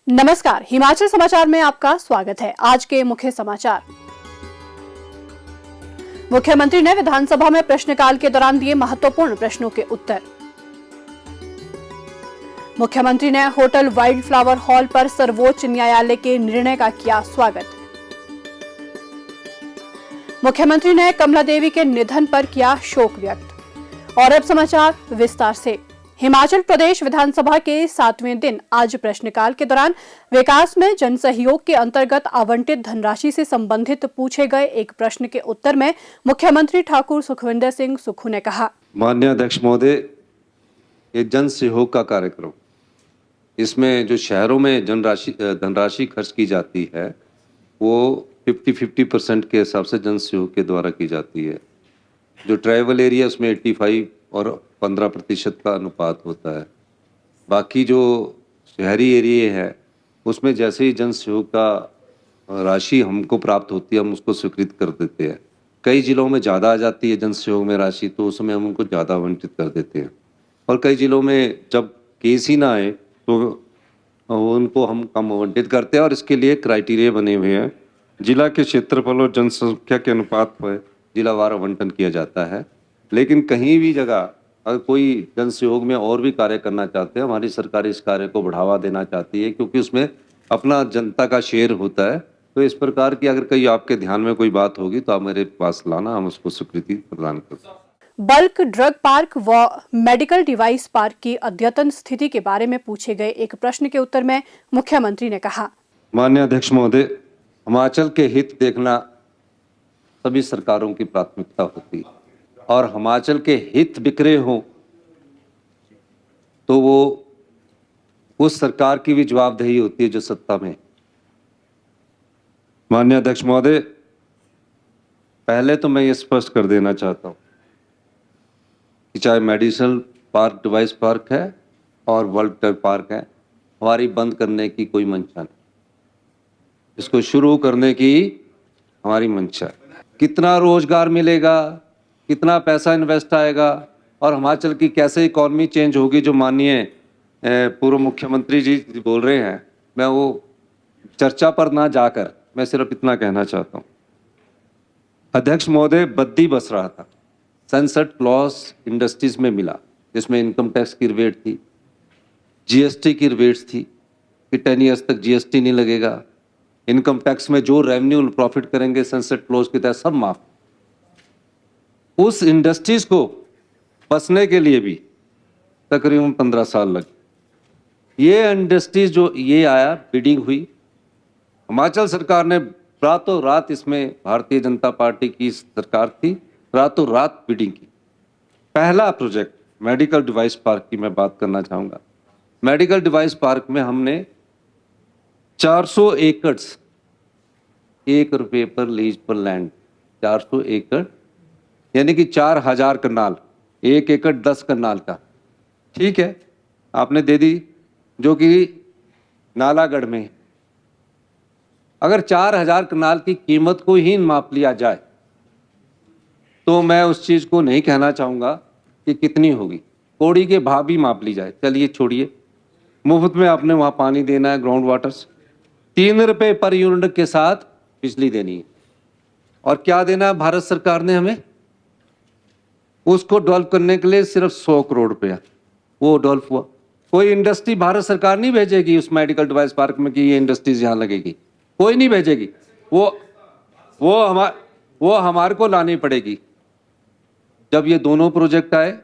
नमस्कार, हिमाचल समाचार में आपका स्वागत है। आज के मुख्य समाचार। मुख्यमंत्री ने विधानसभा में प्रश्नकाल के दौरान दिए महत्वपूर्ण प्रश्नों के उत्तर। मुख्यमंत्री ने होटल वाइल्ड फ्लावर हॉल पर सर्वोच्च न्यायालय के निर्णय का किया स्वागत। मुख्यमंत्री ने कमला देवी के निधन पर किया शोक व्यक्त। और अब समाचार विस्तार से। हिमाचल प्रदेश विधानसभा के 7वें दिन आज प्रश्नकाल के दौरान विकास में जनसहयोग के अंतर्गत आवंटित धनराशि से संबंधित पूछे गए एक प्रश्न के उत्तर में मुख्यमंत्री ठाकुर सुखविंदर सिंह सुक्खू ने कहा, माननीय अध्यक्ष महोदय, ये जन सहयोग का कार्यक्रम, इसमें जो शहरों में धनराशि खर्च की जाती है वो 50-50% के हिसाब से जन सहयोग के द्वारा की जाती है। जो ट्राइबल एरिया उसमें 85 और 15% का अनुपात होता है। बाकी जो शहरी एरिया है उसमें जैसे ही जन सहयोग का राशि हमको प्राप्त होती है हम उसको स्वीकृत कर देते हैं। कई जिलों में ज़्यादा आ जाती है जन सहयोग में राशि, तो उसमें हम उनको ज़्यादा आवंटित कर देते हैं। और कई जिलों में जब केस ही ना आए तो उनको हम कम आवंटित करते हैं और इसके लिए क्राइटेरिया बने हुए हैं। जिला के क्षेत्रफल और जनसंख्या के अनुपात पर जिलावार आवंटन किया जाता है। लेकिन कहीं भी जगह अगर कोई जन सहयोग में और भी कार्य करना चाहते हैं, हमारी सरकार इस कार्य को बढ़ावा देना चाहती है क्योंकि उसमें अपना जनता का शेयर होता है। तो इस प्रकार की अगर कहीं आपके ध्यान में कोई बात होगी तो आप मेरे पास लाना, हम उसको स्वीकृति प्रदान करें। बल्क ड्रग पार्क व मेडिकल डिवाइस पार्क की अद्यतन स्थिति के बारे में पूछे गए एक प्रश्न के उत्तर में मुख्यमंत्री ने कहा, माननीय अध्यक्ष महोदय, हिमाचल के हित देखना सभी सरकारों की प्राथमिकता होती है और हिमाचल के हित बिखरे हों तो वो उस सरकार की भी जवाबदेही होती है जो सत्ता में। माननीय अध्यक्ष महोदय, पहले तो मैं ये स्पष्ट कर देना चाहता हूँ कि चाहे मेडिसिनल पार्क डिवाइस पार्क है और वर्ल्ड ड्रग पार्क है, हमारी बंद करने की कोई मंशा नहीं। इसको शुरू करने की हमारी मंशा है। कितना रोजगार मिलेगा, कितना पैसा इन्वेस्ट आएगा और हिमाचल की कैसे इकॉनमी चेंज होगी जो माननीय पूर्व मुख्यमंत्री जी बोल रहे हैं, मैं वो चर्चा पर ना जाकर मैं सिर्फ इतना कहना चाहता हूँ। अध्यक्ष महोदय, बद्दी बस रहा था, सनसेट क्लॉज इंडस्ट्रीज में मिला जिसमें इनकम टैक्स की रिबेट थी, जीएसटी की रिबेट्स थी कि 10 ईयर्स तक जीएसटी नहीं लगेगा, इनकम टैक्स में जो रेवेन्यू प्रॉफिट करेंगे सनसेट क्लॉज के तहत सब माफ। उस इंडस्ट्रीज को बसने के लिए भी तकरीबन 15 साल लगे। ये इंडस्ट्रीज जो ये आया, बिडिंग हुई, हिमाचल सरकार ने रातों रात, इसमें भारतीय जनता पार्टी की सरकार थी, रातों रात बिडिंग की। पहला प्रोजेक्ट मेडिकल डिवाइस पार्क की मैं बात करना चाहूँगा। मेडिकल डिवाइस पार्क में हमने 400 एकड़, 1 रुपये पर लीज पर लैंड, 400 एकड़ यानी कि 4000 कनाल, 1 एकड़ 10 कनाल का, ठीक है, आपने दे दी, जो कि नालागढ़ में। अगर 4000 कनाल की कीमत को ही माप लिया जाए तो मैं उस चीज को नहीं कहना चाहूंगा कि कितनी होगी, कौड़ी के भाव भी माप ली जाए। चलिए छोड़िए, मुफ्त में आपने वहां पानी देना है, ग्राउंड वाटर, 3 रुपये पर यूनिट के साथ बिजली देनी है। और क्या देना है भारत सरकार ने हमें? उसको डेवलप करने के लिए सिर्फ 100 करोड़ रुपया, वो डेवलप हुआ। कोई इंडस्ट्री भारत सरकार नहीं भेजेगी उस मेडिकल डिवाइस पार्क में कि ये इंडस्ट्रीज यहाँ लगेगी, कोई नहीं भेजेगी। वो हमारे को लानी पड़ेगी। जब ये दोनों प्रोजेक्ट आए,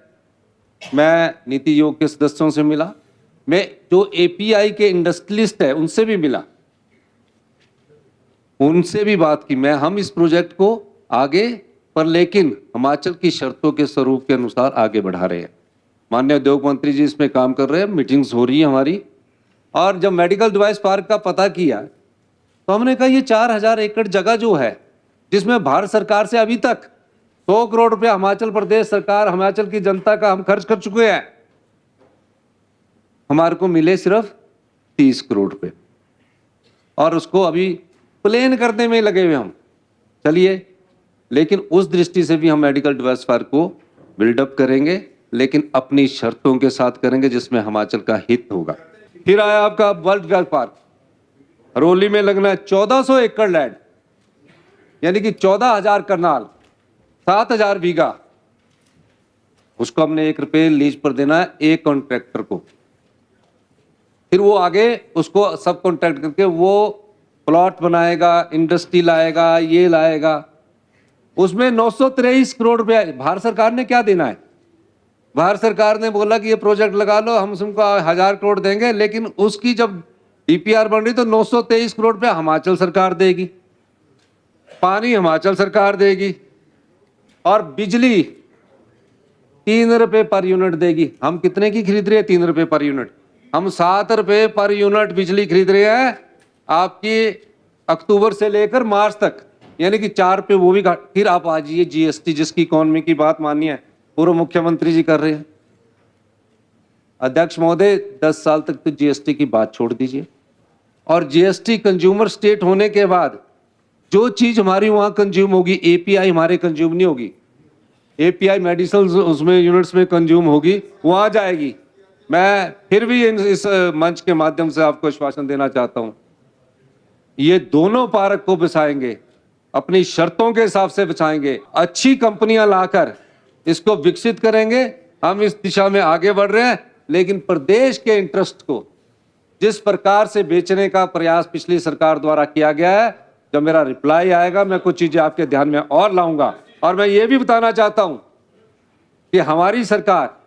मैं नीति आयोग के सदस्यों से मिला, मैं जो एपीआई के इंडस्ट्रियलिस्ट है उनसे भी मिला, उनसे भी बात की। हम इस प्रोजेक्ट को आगे पर लेकिन हिमाचल की शर्तों के स्वरूप के अनुसार आगे बढ़ा रहे हैं। माननीय उद्योग मंत्री जी इसमें काम कर रहे हैं, मीटिंग्स हो रही है हमारी। और जब मेडिकल डिवाइस पार्क का पता किया तो हमने कहा ये 4000 एकड़ जगह जो है जिसमें भारत सरकार से अभी तक 100 करोड़ रुपया हिमाचल प्रदेश सरकार, हिमाचल की जनता का हम खर्च कर चुके हैं, हमारे को मिले सिर्फ 30 करोड़ रुपए और उसको अभी प्लेन करने में लगे हुए हम। चलिए, लेकिन उस दृष्टि से भी हम मेडिकल डिवाइस पार्क को बिल्डअप करेंगे, लेकिन अपनी शर्तों के साथ करेंगे जिसमें हिमाचल का हित होगा। फिर आया आपका वर्ल्ड ड्रग पार्क। हरोली में लगना है 1400 एकड़ लैंड, यानी कि 14,000 करनाल, 7,000 बीघा। उसको हमने 1 रुपये लीज पर देना है एक कॉन्ट्रैक्टर को। फिर वो आगे उसको सब कॉन्ट्रैक्ट करके वो प्लॉट बनाएगा, इंडस्ट्री लाएगा, ये लाएगा। उसमें 923 करोड़ रुपया भारत सरकार ने क्या देना है? भारत सरकार ने बोला कि ये प्रोजेक्ट लगा लो, हम तुमको 1000 करोड़ देंगे, लेकिन उसकी जब डीपीआर बन रही तो 923 करोड़ रुपया हिमाचल सरकार देगी, पानी हिमाचल सरकार देगी, और बिजली 3 रुपए पर यूनिट देगी। हम कितने की खरीद रहे हैं? 3 रुपए पर यूनिट। हम 7 रुपए पर यूनिट बिजली खरीद रहे हैं आपकी अक्टूबर से लेकर मार्च तक, यानी कि 4 रुपए वो भी घट। फिर आप आ जाइए जीएसटी, जिसकी इकोनॉमी की बात माननी है पूर्व मुख्यमंत्री जी कर रहे हैं। अध्यक्ष महोदय, 10 साल तक तो जीएसटी की बात छोड़ दीजिए, और जीएसटी कंज्यूमर स्टेट होने के बाद जो चीज हमारी वहां कंज्यूम होगी, एपीआई हमारे कंज्यूम नहीं होगी, एपीआई मेडिसिन उसमें यूनिट्स में कंज्यूम होगी, वहां जाएगी। मैं फिर भी इस मंच के माध्यम से आपको आश्वासन देना चाहता हूं, ये दोनों पार्क को बसाएंगे, अपनी शर्तों के हिसाब से बचाएंगे, अच्छी कंपनियां लाकर इसको विकसित करेंगे। हम इस दिशा में आगे बढ़ रहे हैं, लेकिन प्रदेश के इंटरेस्ट को जिस प्रकार से बेचने का प्रयास पिछली सरकार द्वारा किया गया है, जब मेरा रिप्लाई आएगा मैं कुछ चीजें आपके ध्यान में और लाऊंगा। और मैं ये भी बताना चाहता हूं कि हमारी सरकार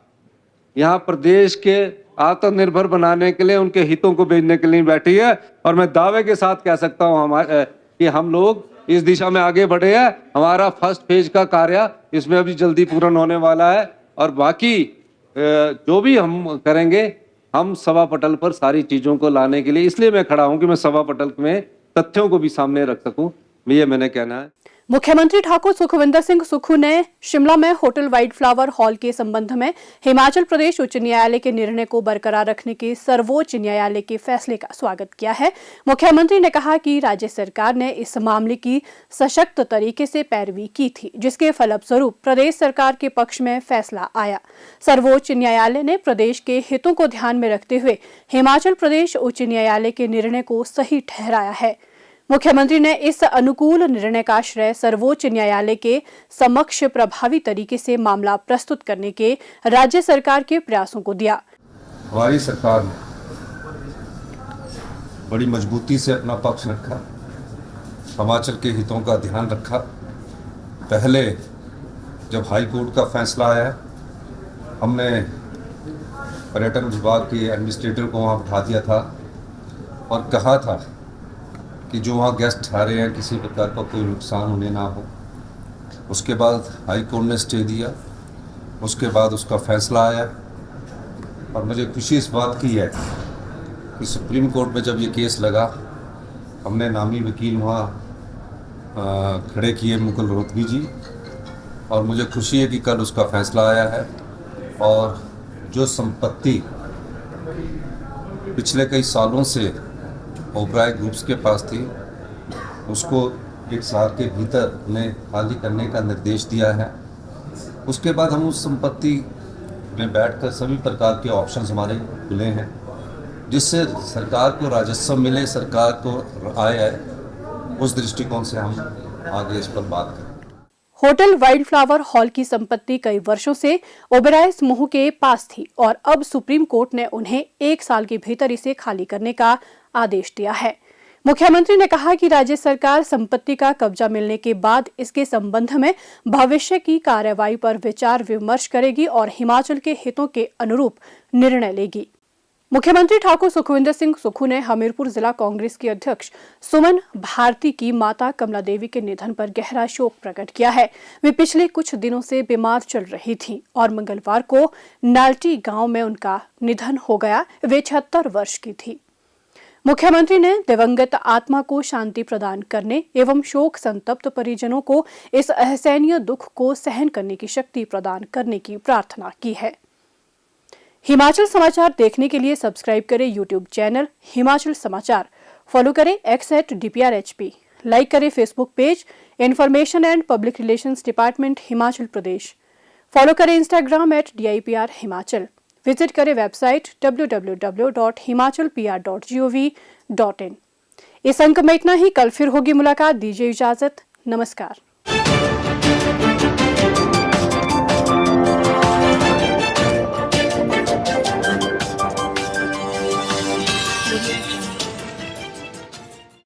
यहां प्रदेश के आत्मनिर्भर बनाने के लिए, उनके हितों को बेचने के लिए बैठी है, और मैं दावे के साथ कह सकता हूं कि हम लोग इस दिशा में आगे बढ़े हैं। हमारा फर्स्ट फेज का कार्य इसमें अभी जल्दी पूर्ण होने वाला है, और बाकी जो भी हम करेंगे, हम सभा पटल पर सारी चीजों को लाने के लिए, इसलिए मैं खड़ा हूं कि मैं सभा पटल में तथ्यों को भी सामने रख सकूं, ये मैंने कहना है। मुख्यमंत्री ठाकुर सुखविंदर सिंह सुक्खू ने शिमला में होटल वाइट फ्लावर हॉल के संबंध में हिमाचल प्रदेश उच्च न्यायालय के निर्णय को बरकरार रखने के सर्वोच्च न्यायालय के फैसले का स्वागत किया है। मुख्यमंत्री ने कहा कि राज्य सरकार ने इस मामले की सशक्त तरीके से पैरवी की थी, जिसके फलस्वरूप प्रदेश सरकार के पक्ष में फैसला आया। सर्वोच्च न्यायालय ने प्रदेश के हितों को ध्यान में रखते हुए हिमाचल प्रदेश उच्च न्यायालय के निर्णय को सही ठहराया है। मुख्यमंत्री ने इस अनुकूल निर्णय का श्रेय सर्वोच्च न्यायालय के समक्ष प्रभावी तरीके से मामला प्रस्तुत करने के राज्य सरकार के प्रयासों को दिया। हमारी सरकार ने बड़ी मजबूती से अपना पक्ष रखा, हिमाचल के हितों का ध्यान रखा। पहले जब हाई कोर्ट का फैसला आया, हमने पर्यटन विभाग के एडमिनिस्ट्रेटर को वहाँ बिठा दिया था और कहा था कि जो वहाँ गेस्ट ठहरे हैं किसी प्रकार का कोई नुकसान उन्हें ना हो। उसके बाद हाई कोर्ट ने स्टे दिया, उसके बाद उसका फैसला आया, और मुझे खुशी इस बात की है कि सुप्रीम कोर्ट में जब ये केस लगा, हमने नामी वकील वहाँ खड़े किए, मुकुल रोहतगी जी, और मुझे खुशी है कि कल उसका फैसला आया है। और जो संपत्ति पिछले कई सालों से ओबराय ग्रुप्स के पास थी, उसको 1 साल के भीतर उन्हें खाली करने का निर्देश दिया है। उसके बाद हम उस संपत्ति में बैठकर सभी प्रकार के ऑप्शंस हमारे खुले हैं, जिससे सरकार को राजस्व मिले, सरकार को आय आए। उस दृष्टिकोण से हम आगे इस पर बात करें। होटल वाइल्ड फ्लावर हॉल की संपत्ति कई वर्षों से ओबेरॉय समूह के पास थी, और अब सुप्रीम कोर्ट ने उन्हें 1 साल के भीतर इसे खाली करने का आदेश दिया है। मुख्यमंत्री ने कहा कि राज्य सरकार संपत्ति का कब्जा मिलने के बाद इसके संबंध में भविष्य की कार्रवाई पर विचार विमर्श करेगी और हिमाचल के हितों के अनुरूप निर्णय लेगी। मुख्यमंत्री ठाकुर सुखविंदर सिंह सुक्खू ने हमीरपुर जिला कांग्रेस की अध्यक्ष सुमन भारती की माता कमला देवी के निधन पर गहरा शोक प्रकट किया है। वे पिछले कुछ दिनों से बीमार चल रही थीं और मंगलवार को नाल्टी गांव में उनका निधन हो गया। वे 76 वर्ष की थी। मुख्यमंत्री ने दिवंगत आत्मा को शांति प्रदान करने एवं शोक संतप्त परिजनों को इस असहनीय दुख को सहन करने की शक्ति प्रदान करने की प्रार्थना की है। हिमाचल समाचार देखने के लिए सब्सक्राइब करें यूट्यूब चैनल हिमाचल समाचार, फॉलो करें x@dprhp, लाइक करें Facebook page information and public relations department Himachal Pradesh, follow करें इंस्टाग्राम @DIPR हिमाचल, विजिट करें वेबसाइट www.himachalpr.gov.in। इस अंक में इतना ही। कल फिर होगी मुलाकात। दीजिए इजाजत। नमस्कार।